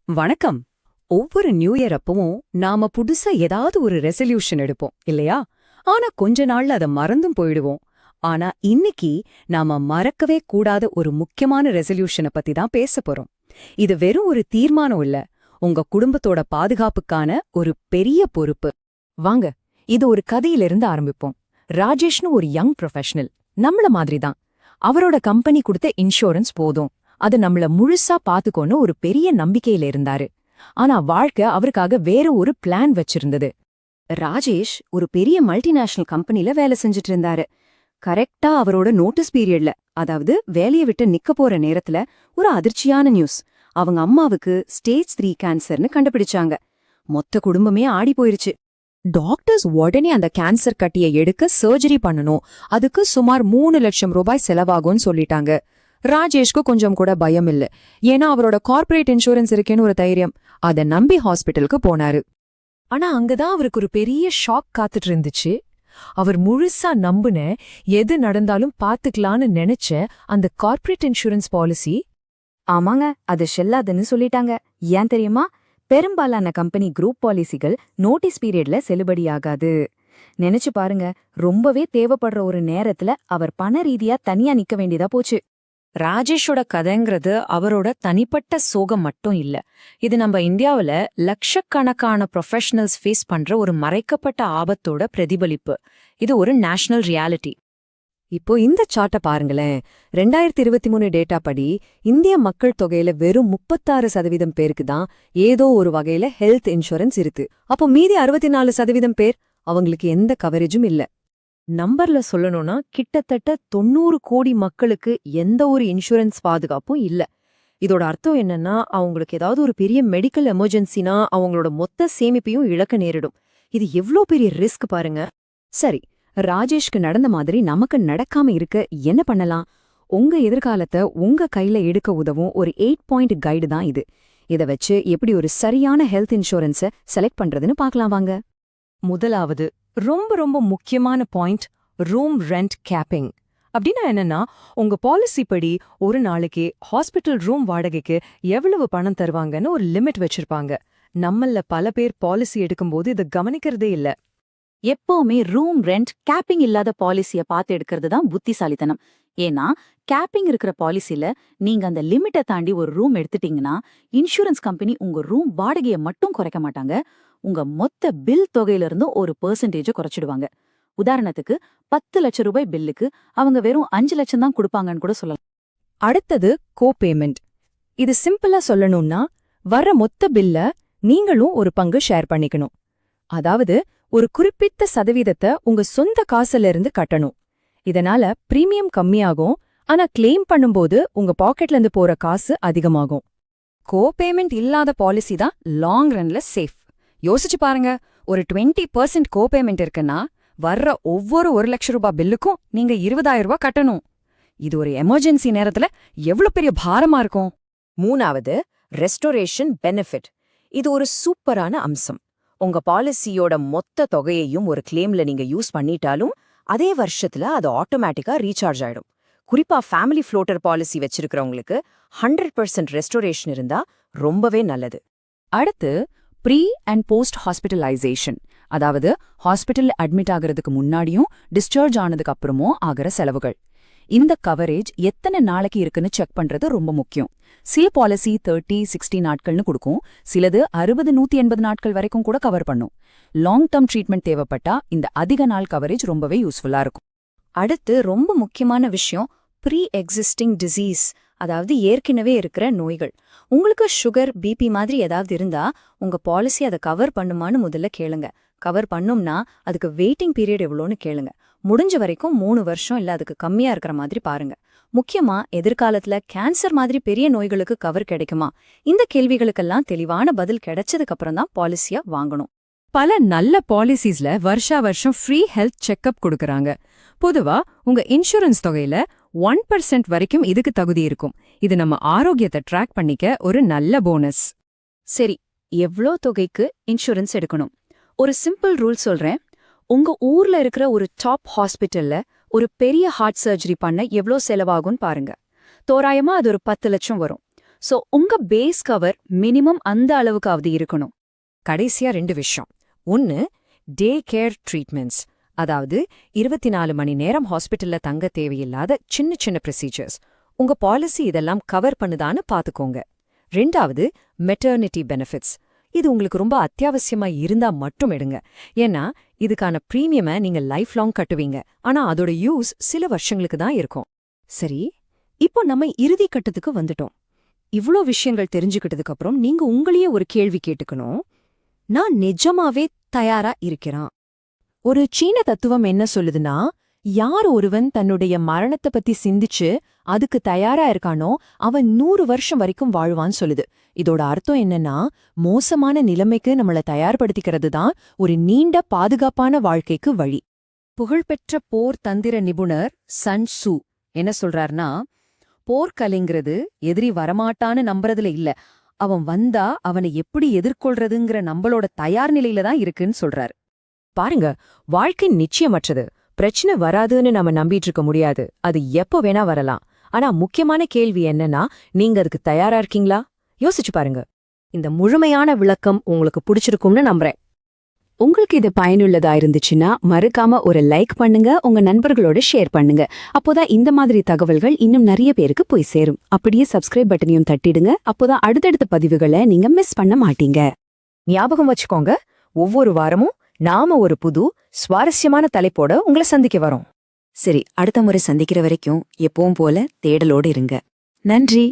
வணக்கம். ஒவ்வொரு new year அப்பவும் நாம புதுசா ஏதாவது ஒரு ரெசல்யூஷன் எடுப்போம் இல்லையா? ஆனா கொஞ்ச நாள்ல அத மறந்தும் போயிடுவோம். ஆனா இன்னைக்கு நாம மறக்கவே கூடாத ஒரு முக்கியமான ரெசல்யூஷனை பத்தி தான் பேச போறோம். இது வெறும் ஒரு தீர்மானம் இல்ல, உங்க குடும்பத்தோட பாதுகாப்புக்கான ஒரு பெரிய பொறுப்பு. வாங்க, இது ஒரு கதையிலிருந்து ஆரம்பிப்போம். ராஜேஷ்னு ஒரு யங் ப்ரொஃபஷனல், நம்மள மாதிரி தான். அவரோட கம்பெனி கொடுத்த இன்சூரன்ஸ் போதும், அது நம்மள முழுசா பாத்துக்கோன்னு ஒரு பெரிய நம்பிக்கையில இருந்தாரு. ஆனா வாழ்க்கை அவருக்காக வேற ஒரு பிளான் வச்சிருந்தது. ராஜேஷ் ஒரு பெரிய மல்டிநேஷனல் கம்பெனில வேலை செஞ்சுட்டு இருந்தாரு. கரெக்டா அவரோட நோட்டீஸ் பீரியட்ல, அதாவது வேலையை விட்டு நிக்க போற நேரத்துல ஒரு அதிர்ச்சியான நியூஸ். அவங்க அம்மாவுக்கு ஸ்டேஜ் 3 கேன்சர்னு கண்டுபிடிச்சாங்க. மொத்த குடும்பமே ஆடி போயிருச்சு. டாக்டர்ஸ் உடனே அந்த கேன்சர் கட்டியை எடுக்க சர்ஜரி பண்ணணும், அதுக்கு சுமார் 3 லட்சம் ரூபாய் செலவாகும்னு சொல்லிட்டாங்க. ராஜேஷ்க்கு கொஞ்சம் கூட பயம் இல்ல, ஏன்னா அவரோட கார்ப்பரேட் இன்சூரன்ஸ் இருக்கேன்னு ஒரு தைரியம். அத நம்பி ஹாஸ்பிட்டலுக்கு போனாரு. ஆனா அங்கதான் அவருக்கு ஒரு பெரிய ஷாக் காத்துட்டு இருந்துச்சு. அவர் முழுசா நம்புன, எது நடந்தாலும் பாத்துக்கலான்னு நினைச்ச அந்த கார்ப்பரேட் இன்சூரன்ஸ் பாலிசி, ஆமாங்க, அது செல்லாதுன்னு சொல்லிட்டாங்க. ஏன் தெரியுமா? பெரும்பாலான கம்பெனி குரூப் பாலிசிகள் நோட்டீஸ் பீரியட்ல செல்லுபடியாகாது. நினைச்சு பாருங்க, ரொம்பவே தேவைப்படுற ஒரு நேரத்துல அவர் பண ரீதியா தனியா நிக்க வேண்டியதா போச்சு. ராஜேஷோட கதைங்கிறது அவரோட தனிப்பட்ட சோகம் மட்டும் இல்ல. இது நம்ம இந்தியாவுல லட்சக்கணக்கான ப்ரொஃபஷனல்ஸ் ஃபேஸ் பண்ற ஒரு மறைக்கப்பட்ட ஆபத்தோட பிரதிபலிப்பு. இது ஒரு நேஷனல் ரியாலிட்டி. இப்போ இந்த சார்ட்ட பாருங்களேன். 2023 டேட்டா படி இந்திய மக்கள் தொகையில வெறும் 36% பேருக்கு தான் ஏதோ ஒரு வகையில ஹெல்த் இன்சூரன்ஸ் இருக்கு. அப்போ மீதி 64% பேர், அவங்களுக்கு எந்த கவரேஜும் இல்ல. நம்பர்ல சொல்லணும்னா கிட்டத்தட்ட 90 கோடி மக்களுக்கு எந்த ஒரு இன்சூரன்ஸ் பாதுகாப்பும் இல்ல. இதோட அர்த்தம் என்னன்னா, அவங்களுக்கு ஏதாவது ஒரு பெரிய மெடிக்கல் எமர்ஜென்சினா அவங்களோட மொத்த சேமிப்பையும் இழக்க நேரிடும். இது எவ்ளோ பெரிய ரிஸ்க் பாருங்க. சரி, ராஜேஷ்க்கு நடந்த மாதிரி நமக்கு நடக்காம இருக்க என்ன பண்ணலாம்? உங்க எதிர்காலத்தை உங்க கையில எடுக்க உதவும் ஒரு 8 பாயிண்ட் கைடு தான் இது. இத வச்சு எப்படி ஒரு சரியான ஹெல்த் இன்சூரன்ஸை செலக்ட் பண்றதுன்னு பார்க்கலாம் வாங்க. முதலாவது, ரொம்ப ரொம்ப முக்கியமான பாயிண்ட், ரூம் ரெண்ட் கேப்பிங். அப்படின்னா என்னன்னா, உங்க பாலிசி படி ஒரு நாளைக்கு ஹாஸ்பிட்டல் ரூம் வாடகைக்கு எவ்வளவு பணம் தருவாங்கன்னு ஒரு லிமிட் வச்சிருப்பாங்க. நம்மள பல பேர் பாலிசி எடுக்கும்போது இதை கவனிக்கிறதே இல்ல. எப்பவுமே ரூம் ரெண்ட் கேப்பிங் இல்லாத பாலிசிய பார்த்து எடுக்கிறது தான் புத்திசாலித்தனம். ஏன்னா கேப்பிங் இருக்கிற பாலிசில நீங்க அந்த லிமிட்டை தாண்டி ஒரு ரூம் எடுத்துட்டீங்கன்னா, இன்சூரன்ஸ் கம்பெனி உங்க ரூம் வாடகையை மட்டும் குறைக்க மாட்டாங்க, உங்க மொத்த பில் தொகையிலிருந்து ஒரு பெர்சன்டேஜ் குறைச்சிடுவாங்க. உதாரணத்துக்கு 10 லட்சம் ரூபாய் பில்லுக்கு அவங்க வெறும் 5 லட்சம் தான் கொடுப்பாங்கன்னு கூட சொல்லலாம். அடுத்தது கோபேமெண்ட். இது சிம்பிளா சொல்லணும்னா, வர்ற மொத்த பில்ல நீங்களும் ஒரு பங்கு ஷேர் பண்ணிக்கணும். அதாவது ஒரு குறிப்பிட்ட சதவீதத்தை உங்க சொந்த காசுல இருந்து கட்டணும். இதனால பிரீமியம் கம்மியாகும், ஆனா கிளைம் பண்ணும்போது உங்க பாக்கெட்ல இருந்து போற காசு அதிகமாகும். கோபேமெண்ட் இல்லாத பாலிசி தான் லாங் ரன்ல சேஃப். யோசிச்சு பாருங்க, ஒரு 20% கோபேமெண்ட் இருக்குன்னா வர்ற ஒவ்வொரு 1 லட்சம் ரூபாய் பில்லுக்கும் நீங்க 20,000 ரூபாய் கட்டணும். இது ஒரு எமர்ஜென்சி நேரத்துல எவ்வளவு பெரிய பாரமா இருக்கும். மூணாவது, ரெஸ்டோரேஷன் பெனிஃபிட். இது ஒரு சூப்பரான அம்சம். உங்க பாலிசியோட மொத்த தொகையையும் ஒரு கிளைம்ல நீங்க யூஸ் பண்ணிட்டாலும் அதே வருஷத்துல அது ஆட்டோமேட்டிக்கா ரீசார்ஜ் ஆயிடும். குறிப்பா ஃபேமிலி ஃப்ளோட்டர் பாலிசி வச்சிருக்கிறவங்களுக்கு 100% ரெஸ்டோரேஷன் இருந்தா ரொம்பவே நல்லது. அடுத்து, ப்ரீ அண்ட் போஸ்ட் ஹாஸ்பிட்டலைசேஷன். அதாவது ஹாஸ்பிட்டல் அட்மிட் ஆகிறதுக்கு முன்னாடியும் டிஸ்சார்ஜ் ஆனதுக்கு அப்புறமும் ஆகிற செலவுகள். இந்த கவரேஜ் எத்தனை நாளைக்கு இருக்குன்னு செக் பண்றது ரொம்ப முக்கியம். சில பாலிசி 30-60 நாட்கள்னு கொடுக்கும், சிலது 60-180 நாட்கள் வரைக்கும் கூட கவர் பண்ணும். லாங் டர்ம் ட்ரீட்மெண்ட் தேவைப்பட்டா இந்த அதிக நாள் கவரேஜ் ரொம்பவே யூஸ்ஃபுல்லா இருக்கும். அடுத்து ரொம்ப முக்கியமான விஷயம், ப்ரீ எக்ஸிஸ்டிங் டிசீஸ், அதாவது ஏற்கனவே இருக்கிற நோய்கள். உங்களுக்கு சுகர், பிபி மாதிரி ஏதாவது இருந்தா உங்க பாலிசி அதை கவர் பண்ணுமான்னு முதல்ல கேளுங்க. கவர் பண்ணும்னா அதுக்கு வெயிட்டிங் பீரியட் எவ்வளோன்னு கேளுங்க. முடிஞ்ச வரைக்கும் 3 வருஷம் இல்ல அதுக்கு கம்மியா இருக்கிற மாதிரி பாருங்க. முக்கியமா எதிர்காலத்துல கேன்சர் மாதிரி பெரிய நோய்களுக்கு கவர் கிடைக்குமா? இந்த கேள்விகளுக்கெல்லாம் தெளிவான பதில் கிடைச்சதுக்கு அப்புறம் தான் பாலிசியா வாங்கணும். பல நல்ல பாலிசிஸ்ல வருஷா வருஷம் ஃப்ரீ ஹெல்த் செக்அப் கொடுக்கறாங்க. பொதுவா உங்க இன்சூரன்ஸ் தொகையில 1% வரைக்கும் இதுக்கு தகுதி இருக்கும். இது நம்ம ஆரோக்கியத்தை ட்ராக் பண்ணிக்க ஒரு நல்ல போனஸ். சரி, எவ்ளோ தொகைக்கு இன்சூரன்ஸ் எடுக்கணும்? ஒரு சிம்பிள் ரூல் சொல்றேன். உங்க ஊர்ல இருக்கிற ஒரு டாப் ஹாஸ்பிட்டல்ல ஒரு பெரிய ஹார்ட் சர்ஜரி பண்ண எவ்ளோ செலவாகும்னு பாருங்க. தோராயமா அது ஒரு 10 லட்சம் வரும். சோ உங்க பேஸ் கவர் மினிமம் அந்த அளவுக்காவது இருக்கணும். கடைசியா 2 விஷயம். ஒன்னு, டே கேர் ட்ரீட்மெண்ட்ஸ். அதாவது 24 மணி நேரம் ஹாஸ்பிட்டல்ல தங்க தேவையில்லாத சின்ன சின்ன ப்ரொசீஜர்ஸ். உங்க பாலிசி இதெல்லாம் கவர் பண்ணுதான்னு பாத்துக்கோங்க. 2வது, மெட்டர்னிட்டி பெனிஃபிட்ஸ். இது உங்களுக்கு ரொம்ப அத்தியாவசியமா இருந்தா மட்டும் எடுங்க. ஏன்னா இதுக்கான பிரீமியமை நீங்க லைஃப் லாங் கட்டுவீங்க. ஆனா அதோட யூஸ் சில வருஷங்களுக்கு தான் இருக்கும். சரி, இப்போ நம்ம இறுதி கட்டத்துக்கு வந்துட்டோம். இவ்ளோ விஷயங்கள் தெரிஞ்சுக்கிட்டதுக்கு அப்புறம் நீங்க உங்களையே ஒரு கேள்வி கேட்டுக்கணும். நான் நிஜமாவே தயாரா இருக்கிறேன். ஒரு சீன தத்துவம் என்ன சொல்லுதுன்னா, யார் ஒருவன் தன்னுடைய மரணத்தை பத்தி சிந்திச்சு அதுக்கு தயாரா இருக்கானோ அவன் 100 வருஷம் வரைக்கும் வாழ்வான்னு சொல்லுது. இதோட அர்த்தம் என்னன்னா, மோசமான நிலைமைக்கு நம்மள தயார்படுத்திக்கிறது தான் ஒரு நீண்ட பாதுகாப்பான வாழ்க்கைக்கு வழி. புகழ்பெற்ற போர் தந்திர நிபுணர் சன் சூ என்ன சொல்றார்னா, போர்க்கலைங்கிறது எதிரி வரமாட்டான்னு நம்புறதுல இல்ல, அவன் வந்தா அவனை எப்படி எதிர்கொள்றதுங்கிற நம்மளோட தயார் நிலையில தான் இருக்குன்னு சொல்றாரு. பாருங்க, வாழ்க்கை நிச்சயமற்றது. பிரச்சனை வராதுன்னு நம்ம நம்பிட்டு இருக்க முடியாது. அது எப்போ வேணா வரலாம். ஆனா முக்கியமான கேள்வி என்னன்னா, நீங்க அதுக்கு தயாரா இருக்கீங்களா? யோசிச்சு பாருங்க. இந்த முழுமையான விளக்கம் உங்களுக்கு பிடிச்சிருக்கும்னு நம்புறேன். உங்களுக்கு இது பயனுள்ளதா இருந்துச்சுன்னா மறக்காம ஒரு லைக் பண்ணுங்க, உங்க நண்பர்களோட ஷேர் பண்ணுங்க. அப்போதான் இந்த மாதிரி தகவல்கள் இன்னும் நிறைய பேருக்கு போய் சேரும். அப்படியே சப்ஸ்கிரைப் பட்டனையும் தட்டிடுங்க. அப்போதான் அடுத்தடுத்த பதிவுகளை நீங்க மிஸ் பண்ண மாட்டீங்க. ஞாபகம் வச்சுக்கோங்க, ஒவ்வொரு வாரமும் நாம ஒரு புது சுவாரஸ்யமான தலைப்போட உங்களை சந்திக்க வரோம். சரி, அடுத்த முறை சந்திக்கிற வரைக்கும் எப்பவும் போல தேடலோடு இருங்க. நன்றி.